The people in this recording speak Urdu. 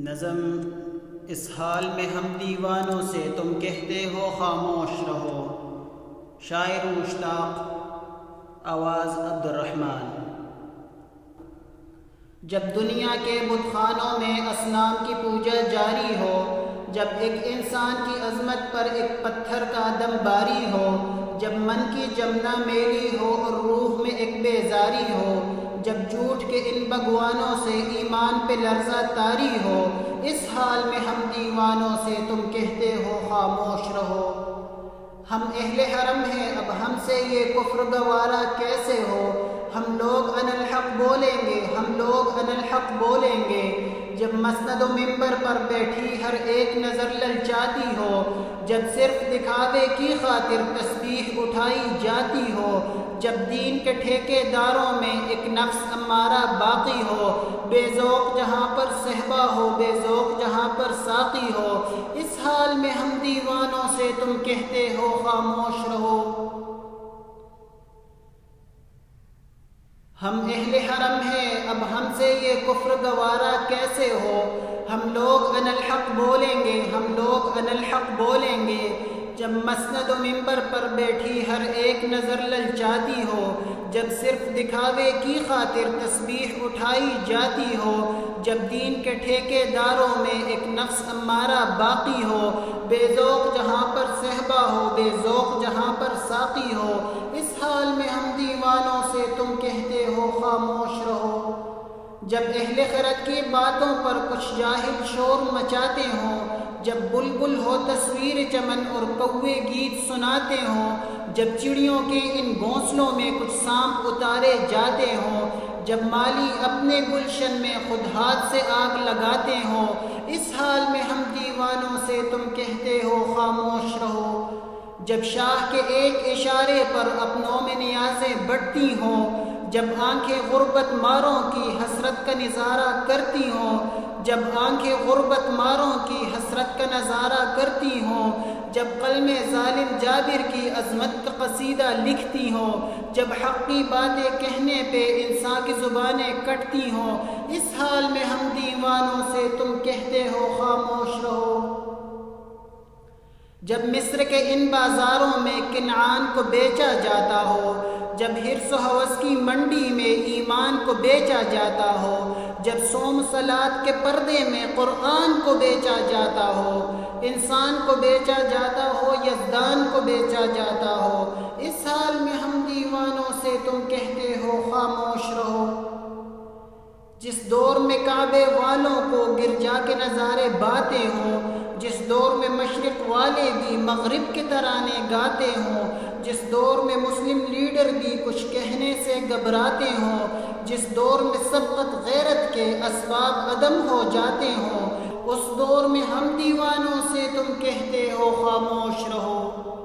نظم اس حال میں ہم دیوانوں سے تم کہتے ہو خاموش رہو۔ شاعر مشتاق، آواز عبدالرحمن۔ جب دنیا کے بت خانوں میں اصنام کی پوجا جاری ہو، جب ایک انسان کی عظمت پر ایک پتھر کا دم باری ہو، جب من کی جمنا میلی ہو اور روح میں ایک بیزاری ہو، جب جھوٹ کے ان بگوانوں سے ایمان پہ لرزہ طاری ہو، اس حال میں ہم دیوانوں سے تم کہتے ہو خاموش رہو۔ ہم اہل حرم ہیں، اب ہم سے یہ کفر گوارا کیسے ہو؟ ہم لوگ ان الحق بولیں گے، ہم لوگ ان الحق بولیں گے۔ جب مسند و منبر پر بیٹھی ہر ایک نظر للچاتی ہو، جب صرف دکھاوے کی خاطر تسبیح اٹھائی جاتی ہو، جب دین کے ٹھیکے داروں میں ایک نفس امارہ باقی ہو، بے ذوق جہاں پر صحبہ ہو، بے ذوق جہاں پر ساقی ہو، اس حال میں ہم دیوانوں سے تم کہتے ہو خاموش رہو۔ ہم اہل حرم ہیں، اب ہم سے یہ کفر گوارا کیسے ہو؟ ہم لوگ ان الحق بولیں گے، ہم لوگ ان الحق بولیں گے۔ جب مسند و منبر پر بیٹھی ہر ایک نظر للچاتی ہو، جب صرف دکھاوے کی خاطر تسبیح اٹھائی جاتی ہو، جب دین کے ٹھیکے داروں میں ایک نفس امارہ باقی ہو، بے ذوق جہاں پر صحبہ ہو، بے ذوق جہاں پر ساقی ہو، اس حال میں ہم دیوانوں سے تم کہتے ہو خاموش رہو۔ جب اہل خرد کی باتوں پر کچھ جاہل شور مچاتے ہوں، جب بلبل ہو تصویر چمن اور کوے گیت سناتے ہوں، جب چڑیوں کے ان گھونسلوں میں کچھ سانپ اتارے جاتے ہوں، جب مالی اپنے گلشن میں خود ہاتھ سے آگ لگاتے ہوں، اس حال میں ہم دیوانوں سے تم کہتے ہو خاموش رہو۔ جب شاہ کے ایک اشارے پر اپنوں میں نیازیں بڑھتی ہوں، جب آنکھیں غربت ماروں کی حسرت کا نظارہ کرتی ہوں، جب آنکھیں غربت ماروں کی حسرت کا نظارہ کرتی ہوں، جب قلم ظالم جابر کی عظمت کا قصیدہ لکھتی ہوں، جب حق کی باتیں کہنے پہ انسان کی زبانیں کٹتی ہوں، اس حال میں ہم دیوانوں سے تم کہتے ہو خاموش رہو۔ جب مصر کے ان بازاروں میں کنعان کو بیچا جاتا ہو، جب حرص و ہوس کی منڈی میں ایمان کو بیچا جاتا ہو، جب صوم صلات کے پردے میں قرآن کو بیچا جاتا ہو، انسان کو بیچا جاتا ہو، یزدان کو بیچا جاتا ہو، اس حال میں ہم دیوانوں سے تم کہتے ہو خاموش رہو۔ جس دور میں کعبے والوں کو گرجا کے نظارے باتے ہوں، جس دور میں مشرق والے بھی مغرب کے ترانے گاتے ہوں، جس دور میں مسلم لیڈر بھی کچھ کہنے سے گھبراتے ہوں، جس دور میں سبقت غیرت کے اسباب عدم ہو جاتے ہوں، اس دور میں ہم دیوانوں سے تم کہتے ہو خاموش رہو۔